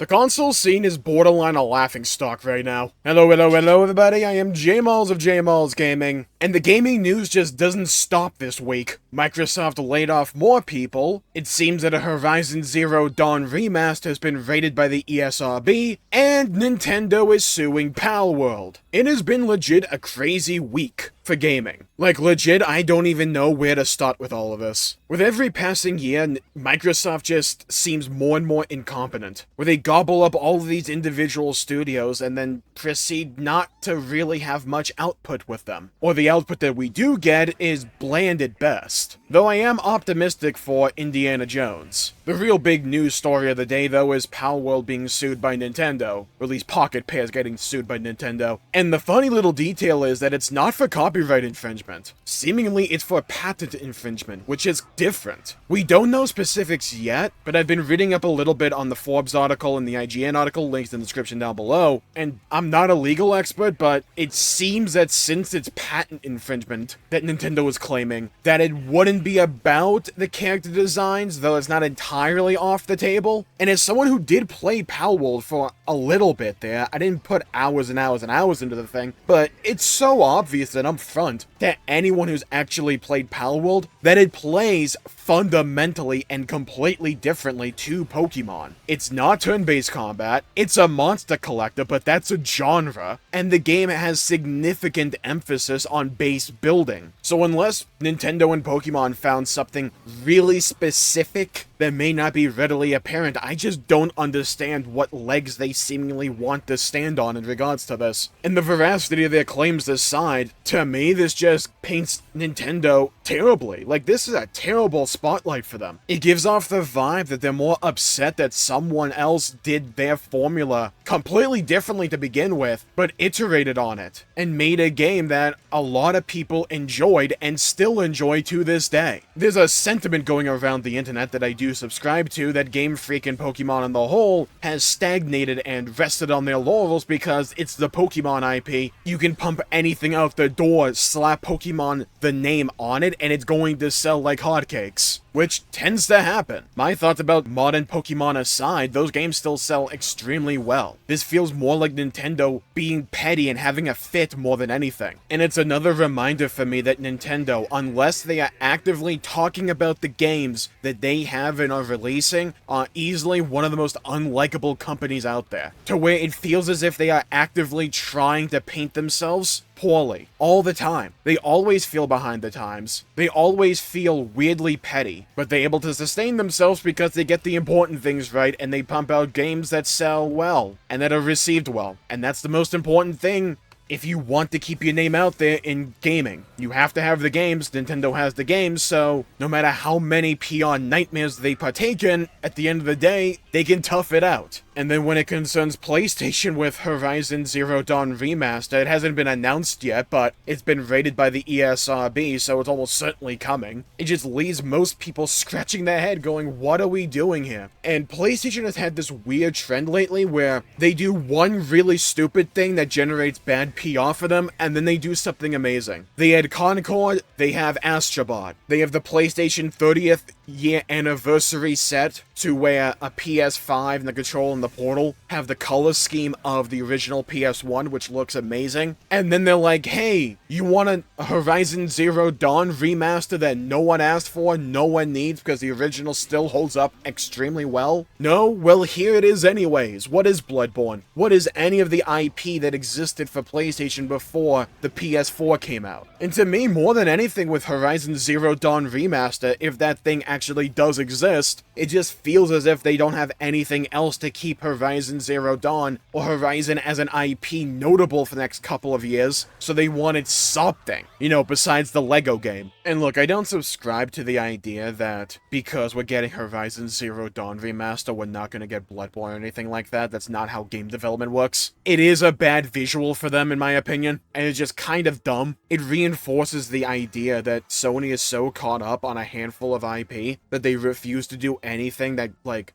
The console scene is borderline a laughingstock right now. Hello everybody, I am Jmulls of Jmulls Gaming, and the gaming news just doesn't stop this week. Microsoft laid off more people, it seems that a Horizon Zero Dawn Remaster has been raided by the ESRB, and Nintendo is suing Palworld. It has been legit a crazy week for gaming. Like legit, I don't even know where to start with all of this. With every passing year, Microsoft just seems more and more incompetent, where they gobble up all of these individual studios and then proceed not to really have much output with them. Or the output that we do get is bland at best. Though I am optimistic for Indiana Jones. The real big news story of the day though is Palworld being sued by Nintendo, or at least Pocket Pairs getting sued by Nintendo. And the funny little detail is that it's not for copyright infringement. Seemingly it's for patent infringement, which is different. We don't know specifics yet, but I've been reading up a little bit on the Forbes article and the IGN article, links in the description down below, and I'm not a legal expert, but it seems that since it's patent infringement that Nintendo is claiming, that it wouldn't be about the character designs, though it's not entirely off the table. And as someone who did play Palworld for a little bit there, I didn't put hours and hours and hours into the thing, but it's so obvious and upfront that anyone who's actually played Palworld, that it plays fundamentally and completely differently to Pokemon. It's not turn-based combat, it's a monster collector, but that's a genre, and the game has significant emphasis on base building. So unless Nintendo and Pokemon found something really specific that may not be readily apparent, I just don't understand what legs they seemingly want to stand on in regards to this. And the veracity of their claims aside, to me this just paints Nintendo terribly. Like, this is a terrible spotlight for them. It gives off the vibe that they're more upset that someone else did their formula completely differently to begin with, but iterated on it, and made a game that a lot of people enjoyed and still enjoy to this day. There's a sentiment going around the internet that I do subscribe to that Game Freak and Pokemon on the whole has stagnated and rested on their laurels because it's the Pokemon IP. You can pump anything out the door, slap Pokemon the name on it, and it's going to sell like hotcakes, which tends to happen. My thoughts about modern Pokemon aside, those games still sell extremely well. This feels more like Nintendo being petty and having a fit more than anything. And it's another reminder for me that Nintendo, unless they are actively talking about the games that they have and are releasing, are easily one of the most unlikable companies out there. To where it feels as if they are actively trying to paint themselves poorly all the time. They always feel behind the times. They always feel weirdly petty, but they're able to sustain themselves because they get the important things right and they pump out games that sell well and that are received well. And that's the most important thing. If you want to keep your name out there in gaming, you have to have the games. Nintendo has the games, so no matter how many PR nightmares they partake in, at the end of the day, they can tough it out. And then when it concerns PlayStation with Horizon Zero Dawn Remaster, it hasn't been announced yet, but it's been rated by the ESRB, so it's almost certainly coming. It just leaves most people scratching their head going, what are we doing here? And PlayStation has had this weird trend lately where they do one really stupid thing that generates bad PR for them, and then they do something amazing. They had Concord, they have Astrobot, they have the PlayStation 30th year anniversary set to where a PS5 and the control and the portal have the color scheme of the original PS1, which looks amazing. And then they're like, hey, you want a Horizon Zero Dawn remaster that no one asked for, no one needs because the original still holds up extremely well? No? Well, here it is anyways. What is Bloodborne? What is any of the IP that existed for PlayStation before the PS4 came out? And to me, more than anything with Horizon Zero Dawn Remaster, if that thing actually does exist, it just feels as if they don't have anything else to keep Horizon Zero Dawn or Horizon as an IP notable for the next couple of years, so they wanted something, besides the Lego game. And look, I don't subscribe to the idea that because we're getting Horizon Zero Dawn Remaster, we're not going to get Bloodborne or anything like that. That's not how game development works. It is a bad visual for them, in my opinion, and it's just kind of dumb. It reinforces the idea that Sony is so caught up on a handful of IP that they refuse to do anything that,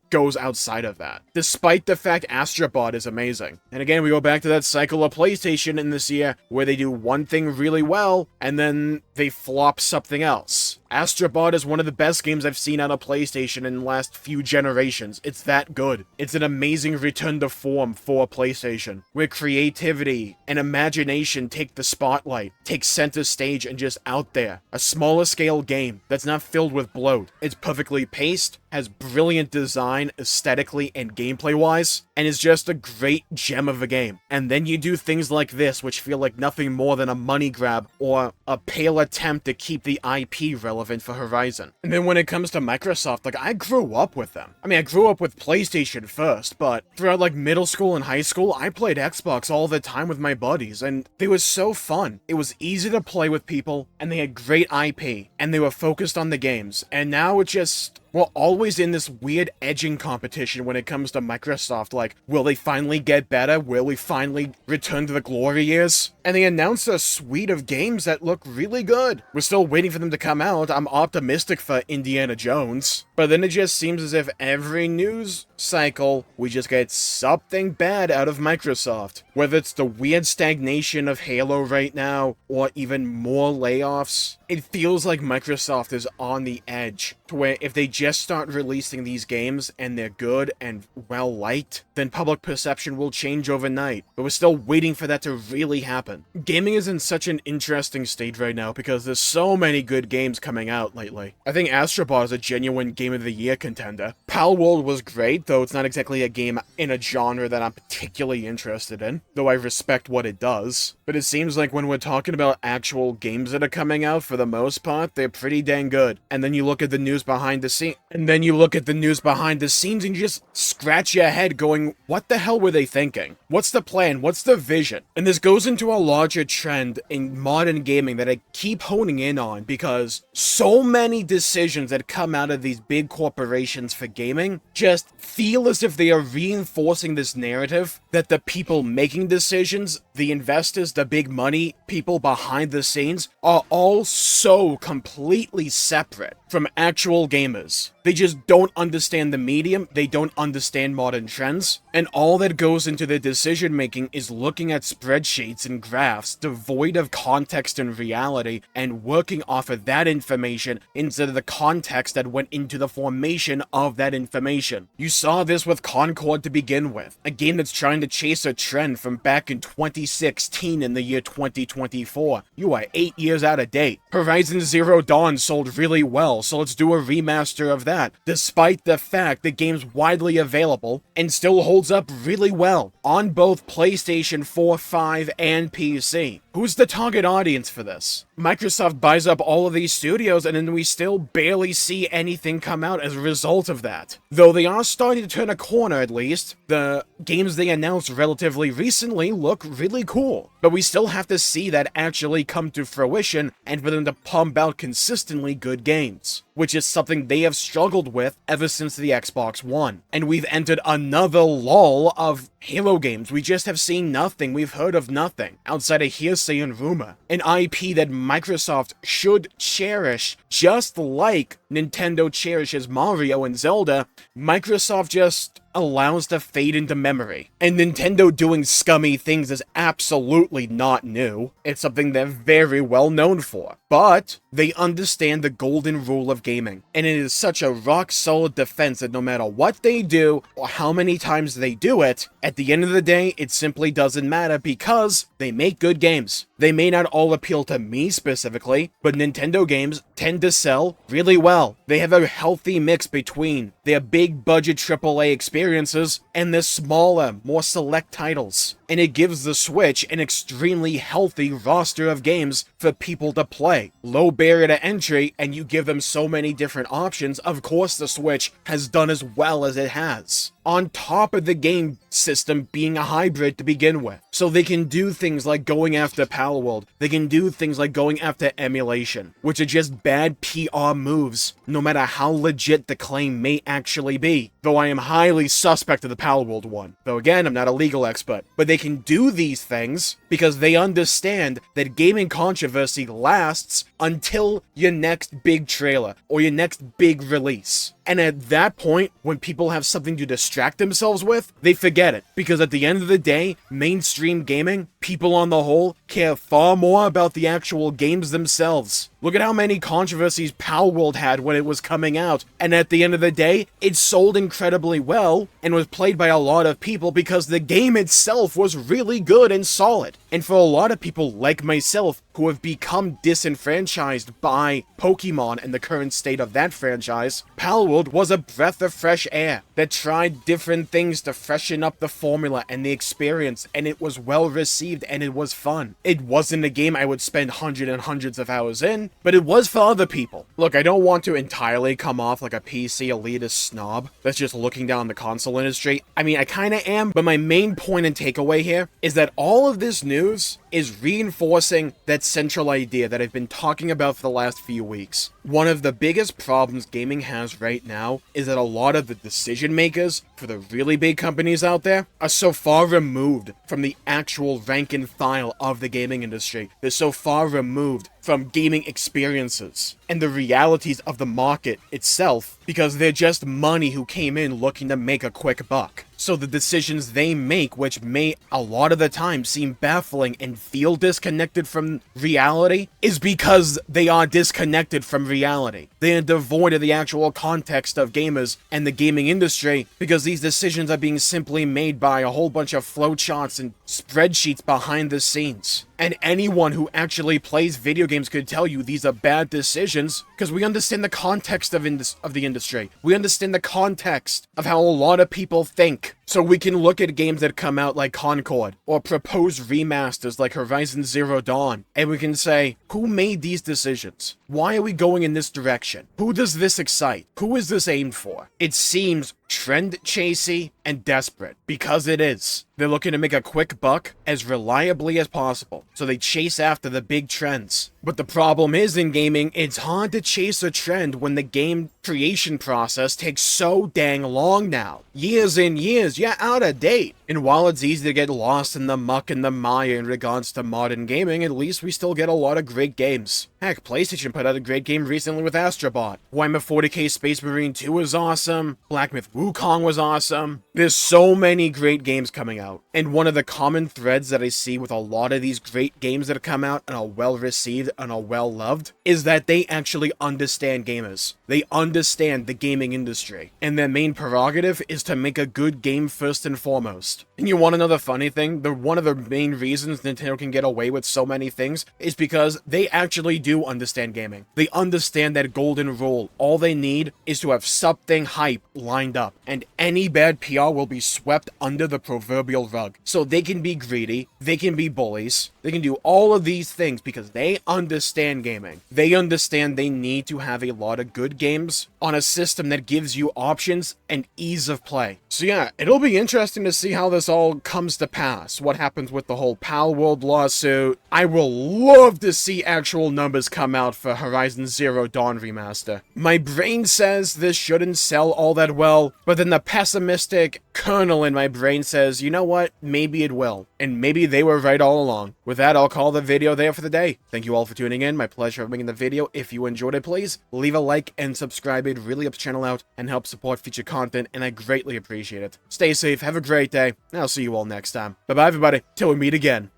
goes outside of that. Despite the fact Astrobot is amazing. And again, we go back to that cycle of PlayStation in this year where they do one thing really well, and then they flop something else. Astrobot is one of the best games I've seen on a PlayStation in the last few generations. It's that good. It's an amazing return to form for PlayStation, where creativity and imagination take the spotlight, take center stage and just out there. A smaller scale game that's not filled with bloat. It's perfectly paced, has brilliant design aesthetically and gameplay-wise, and is just a great gem of a game. And then you do things like this, which feel like nothing more than a money grab or a pale attempt to keep the IP relevant for Horizon. And then when it comes to Microsoft, like, I grew up with them. I mean, I grew up with PlayStation first, but throughout, like, middle school and high school, I played Xbox all the time with my buddies, and they were so fun. It was easy to play with people, and they had great IP, and they were focused on the games. And now it just... we're always in this weird edging competition when it comes to Microsoft, like, will they finally get better? Will we finally return to the glory years? And they announced a suite of games that look really good. We're still waiting for them to come out. I'm optimistic for Indiana Jones. But then it just seems as if every news cycle, we just get something bad out of Microsoft. Whether it's the weird stagnation of Halo right now, or even more layoffs, it feels like Microsoft is on the edge, to where if they just start releasing these games and they're good and well-liked, then public perception will change overnight. But we're still waiting for that to really happen. Gaming is in such an interesting state right now because there's so many good games coming out lately. I think Astrobot is a genuine Game of the Year contender. Palworld was great, though it's not exactly a game in a genre that I'm particularly interested in, though I respect what it does. But it seems like when we're talking about actual games that are coming out, for the most part, they're pretty dang good. And then you look at the news behind the scenes, and you just scratch your head going, what the hell were they thinking? What's the plan? What's the vision? And this goes into a larger trend in modern gaming that I keep honing in on, because so many decisions that come out of these big corporations for gaming just feel as if they are reinforcing this narrative that the people making decisions, the investors, the big money people behind the scenes, are all so completely separate from actual gamers. They just don't understand the medium, they don't understand modern trends, and all that goes into their decision making is looking at spreadsheets and graphs devoid of context and reality, and working off of that information instead of the context that went into the formation of that information. You saw this with Concord to begin with, a game that's trying to chase a trend from back in 2016 in the year 2024. You are 8 years out of date. Horizon Zero Dawn sold really well, so let's do a remaster of that, despite the fact the game's widely available and still holds up really well on both PlayStation 4, 5, and PC. Who's the target audience for this? Microsoft buys up all of these studios and then we still barely see anything come out as a result of that. Though they are starting to turn a corner at least, the games they announced relatively recently look really cool. But we still have to see that actually come to fruition and for them to pump out consistently good games, which is something they have struggled with ever since the Xbox One. And we've entered another lull of Halo games. We just have seen nothing, we've heard of nothing, outside of hearsay and rumor. An IP that Microsoft should cherish, just like Nintendo cherishes Mario and Zelda, Microsoft just allows to fade into memory. And Nintendo doing scummy things is absolutely not new. It's something they're very well known for. But they understand the golden rule of gaming. And it is such a rock-solid defense that no matter what they do, or how many times they do it, at the end of the day, it simply doesn't matter because they make good games. They may not all appeal to me specifically, but Nintendo games tend to sell really well. They have a healthy mix between their big-budget AAA experiences and their smaller, more select titles. And it gives the Switch an extremely healthy roster of games for people to play. Low barrier to entry, and you give them so many different options. Of course the Switch has done as well as it has, on top of the game system being a hybrid to begin with. So they can do things like going after Palworld, they can do things like going after emulation, which are just bad PR moves, no matter how legit the claim may actually be. Though I am highly suspect of the Palworld one. Though again, I'm not a legal expert. But they can do these things because they understand that gaming controversy lasts until your next big trailer or your next big release. And at that point, when people have something to distract themselves with, they forget it. Because at the end of the day, mainstream gaming, people on the whole, care far more about the actual games themselves. Look at how many controversies Palworld had when it was coming out, and at the end of the day, it sold incredibly well, and was played by a lot of people because the game itself was really good and solid. And for a lot of people like myself, who have become disenfranchised by Pokemon and the current state of that franchise, Palworld was a breath of fresh air that tried different things to freshen up the formula and the experience, and it was well received and it was fun. It wasn't a game I would spend hundreds and hundreds of hours in, but it was for other people. Look, I don't want to entirely come off like a PC elitist snob that's just looking down the console industry. I mean, I kinda am, but my main point and takeaway here is that all of this news is reinforcing that central idea that I've been talking about for the last few weeks. One of the biggest problems gaming has right now is that a lot of the decision makers for the really big companies out there are so far removed from the actual rank and file of the gaming industry. They're so far removed from gaming experiences and the realities of the market itself because they're just money who came in looking to make a quick buck. So the decisions they make, which may a lot of the time seem baffling and feel disconnected from reality, is because they are disconnected from reality. They are devoid of the actual context of gamers and the gaming industry because these decisions are being simply made by a whole bunch of flowcharts and spreadsheets behind the scenes. And anyone who actually plays video games could tell you these are bad decisions because we understand the context of the industry. We understand the context of how a lot of people think. So we can look at games that come out like Concord or proposed remasters like Horizon Zero Dawn, and we can say, who made these decisions? Why are we going in this direction? Who does this excite? Who is this aimed for? It seems trend-chasey and desperate, because it is. They're looking to make a quick buck as reliably as possible, so they chase after the big trends. But the problem is in gaming, it's hard to chase a trend when the game creation process takes so dang long now. Years and years, you're out of date. And while it's easy to get lost in the muck and the mire in regards to modern gaming, at least we still get a lot of great games. Heck, PlayStation put out a great game recently with Astrobot. Warhammer 40k Space Marine 2 was awesome. Black Myth Wukong was awesome. There's so many great games coming out. And one of the common threads that I see with a lot of these great games that come out and are well received and are well loved is that they actually understand gamers. They understand the gaming industry. And their main prerogative is to make a good game first and foremost. And you want to know the funny thing? One of the main reasons Nintendo can get away with so many things is because they actually do understand gaming. They understand that golden rule. All they need is to have something hype lined up, and any bad PR will be swept under the proverbial rug. So they can be greedy, they can be bullies, they can do all of these things because they understand gaming. They understand they need to have a lot of good games on a system that gives you options and ease of play. So yeah, it'll be interesting to see how this all comes to pass. What happens with the whole Palworld lawsuit. I will love to see actual numbers come out for Horizon Zero Dawn Remaster. My brain says this shouldn't sell all that well, but then the pessimistic kernel in my brain says, you know what, maybe it will. And maybe they were right all along. With that, I'll call the video there for the day. Thank you all for tuning in. My pleasure making the video. If you enjoyed it, please leave a like and subscribe. It really helps the channel out and helps support future content, and I greatly appreciate it. Stay safe, have a great day, and I'll see you all next time. Bye-bye, everybody, till we meet again.